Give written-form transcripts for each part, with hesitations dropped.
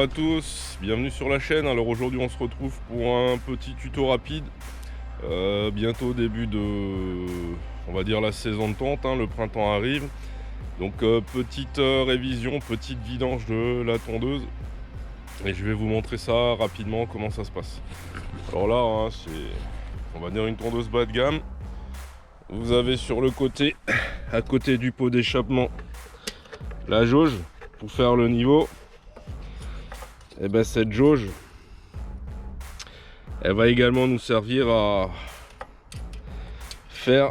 à tous, bienvenue sur la chaîne. Alors aujourd'hui on se retrouve pour un petit tuto rapide. Bientôt début de, on va dire, la saison de tonte, le printemps arrive. Donc petite révision, petite vidange de la tondeuse. Et je vais vous montrer ça rapidement, comment ça se passe. Alors là, c'est, on va dire, une tondeuse bas de gamme. Vous avez sur le côté, à côté du pot d'échappement, la jauge pour faire le niveau. Et ben cette jauge, elle va également nous servir à faire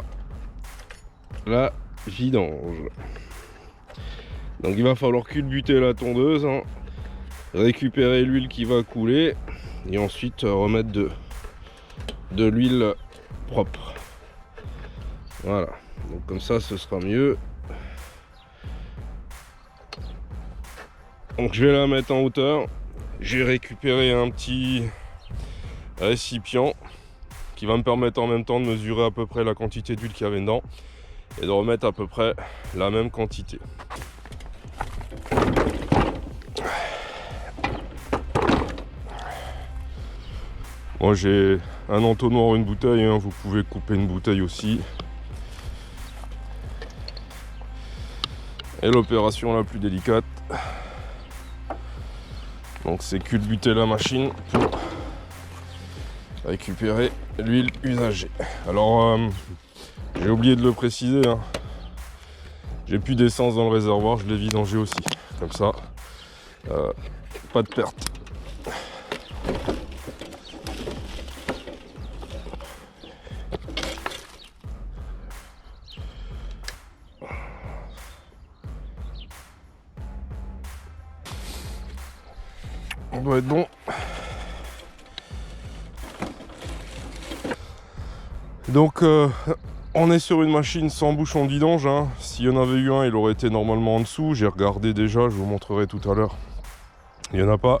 la vidange. Donc il va falloir culbuter la tondeuse, récupérer l'huile qui va couler et ensuite remettre de l'huile propre. Voilà, donc comme ça ce sera mieux. Donc je vais la mettre en hauteur. J'ai récupéré un petit récipient qui va me permettre en même temps de mesurer à peu près la quantité d'huile qu'il y avait dedans et de remettre à peu près la même quantité. Moi j'ai un entonnoir, une bouteille, vous pouvez couper une bouteille aussi. Et l'opération la plus délicate, donc c'est culbuter la machine pour récupérer l'huile usagée. Alors j'ai oublié de le préciser, j'ai plus d'essence dans le réservoir, je l'ai vidangé aussi, comme ça pas de perte. On doit être bon. Donc on est sur une machine sans bouchon de vidange. S'il y en avait eu un, il aurait été normalement en dessous. J'ai regardé déjà, je vous montrerai tout à l'heure. Il n'y en a pas.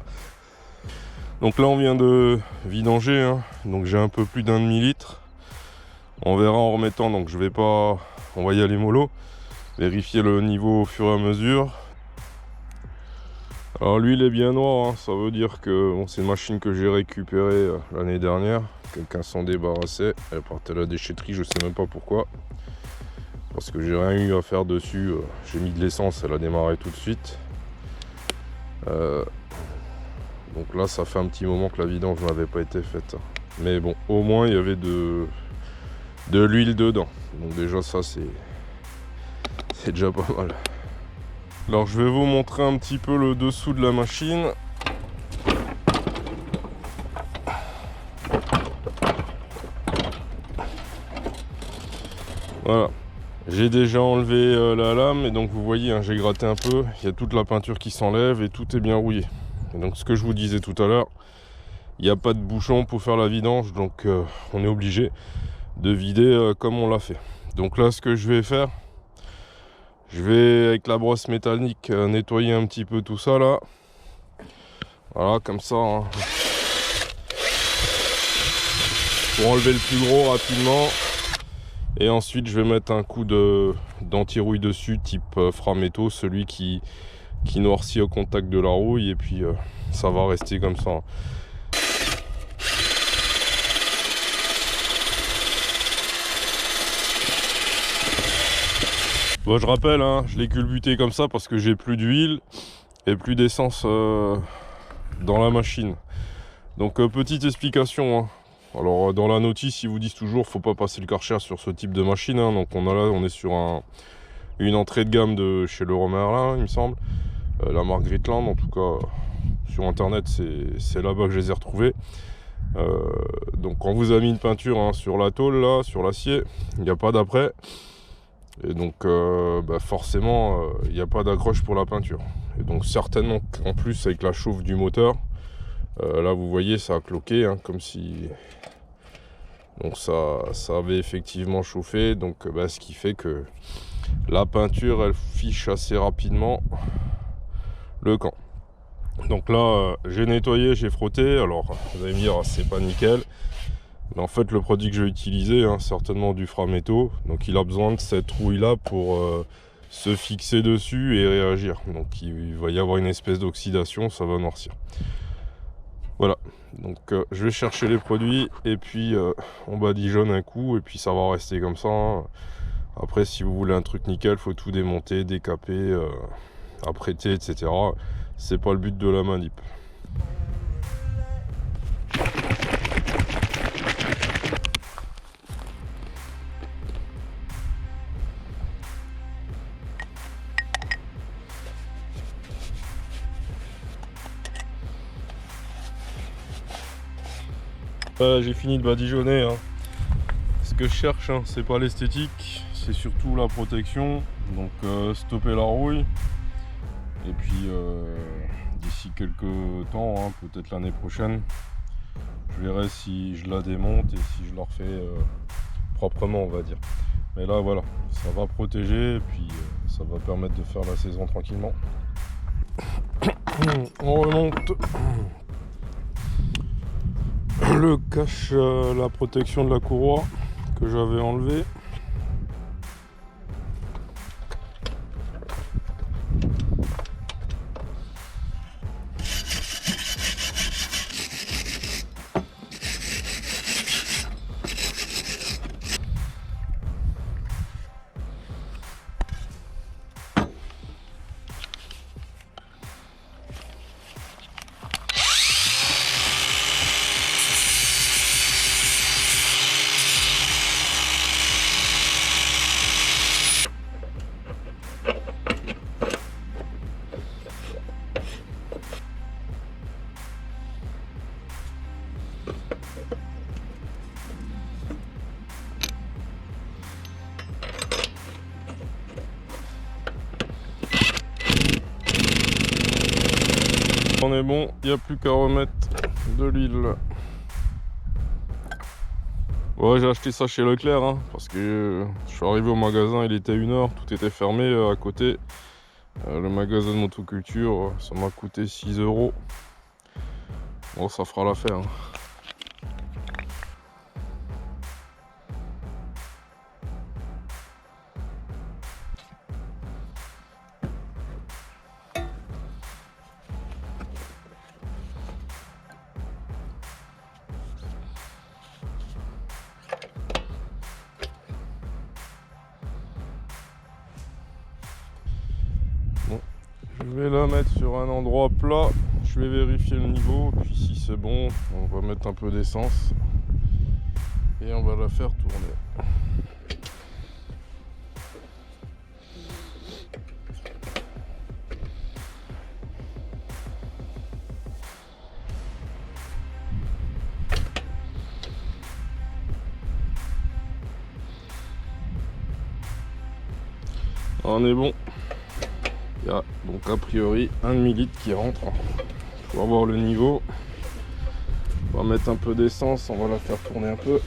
Donc là on vient de vidanger, donc j'ai un peu plus d'un demi-litre. On verra en remettant, donc je vais pas, on va y aller mollo. Vérifier le niveau au fur et à mesure. Alors l'huile est bien noire, ça veut dire que bon, c'est une machine que j'ai récupérée l'année dernière. Quelqu'un s'en débarrassait, elle partait à la déchetterie, je sais même pas pourquoi. Parce que j'ai rien eu à faire dessus, j'ai mis de l'essence, elle a démarré tout de suite. Donc là ça fait un petit moment que la vidange n'avait pas été faite. Mais bon, au moins il y avait de l'huile dedans. Donc déjà ça c'est déjà pas mal. Alors je vais vous montrer un petit peu le dessous de la machine. Voilà, j'ai déjà enlevé la lame et donc vous voyez, j'ai gratté un peu, il y a toute la peinture qui s'enlève et tout est bien rouillé. Et donc ce que je vous disais tout à l'heure, il n'y a pas de bouchon pour faire la vidange, donc on est obligé de vider comme on l'a fait. Donc là ce que je vais faire, je vais avec la brosse métallique nettoyer un petit peu tout ça là. Voilà, comme ça. Pour enlever le plus gros rapidement. Et ensuite je vais mettre un coup d'anti-rouille dessus, type Frametto, celui qui noircit au contact de la rouille. Et puis ça va rester comme ça. Bon, je rappelle, je l'ai culbuté comme ça parce que j'ai plus d'huile et plus d'essence dans la machine. Donc petite explication. Alors dans la notice, ils vous disent toujours faut pas passer le Karcher sur ce type de machine. Donc on est sur une entrée de gamme de chez Leroy Merlin, il me semble. La marque Gritland, en tout cas sur internet, c'est là-bas que je les ai retrouvés. Donc on vous a mis une peinture sur la tôle là, sur l'acier, il n'y a pas d'après. Et donc forcément il n'y a pas d'accroche pour la peinture. Et donc certainement en plus avec la chauffe du moteur, là vous voyez ça a cloqué, comme si donc ça avait effectivement chauffé. Donc ce qui fait que la peinture elle fiche assez rapidement le camp. Donc là j'ai nettoyé, j'ai frotté. Alors vous allez me dire c'est pas nickel. Mais en fait le produit que j'ai utilisé, certainement du Frametto, donc il a besoin de cette rouille là pour se fixer dessus et réagir. Donc il va y avoir une espèce d'oxydation, ça va noircir. Voilà, donc je vais chercher les produits et puis on badigeonne un coup et puis ça va rester comme ça, hein. Après, si vous voulez un truc nickel, faut tout démonter, décaper, apprêter, etc. C'est pas le but de la manip. J'ai fini de badigeonner, hein. Ce que je cherche, hein, c'est pas l'esthétique, c'est surtout la protection. Donc stopper la rouille. Et puis d'ici quelques temps, hein, peut-être l'année prochaine, je verrai si je la démonte et si je la refais proprement, on va dire. Mais là voilà, ça va protéger et puis ça va permettre de faire la saison tranquillement. On remonte le cache, la protection de la courroie que j'avais enlevé. On est bon, il n'y a plus qu'à remettre de l'huile. Ouais, j'ai acheté ça chez Leclerc, hein, parce que je suis arrivé au magasin, il était 1h, tout était fermé à côté. Le magasin de motoculture, ça m'a coûté 6 €. Bon, ça fera l'affaire, hein. Bon, je vais la mettre sur un endroit plat, je vais vérifier le niveau, puis si c'est bon, on va mettre un peu d'essence et on va la faire tourner. On est bon. Il y a donc a priori 1,5 litre qui rentre. Pour avoir le niveau, on va mettre un peu d'essence, on va la faire tourner un peu.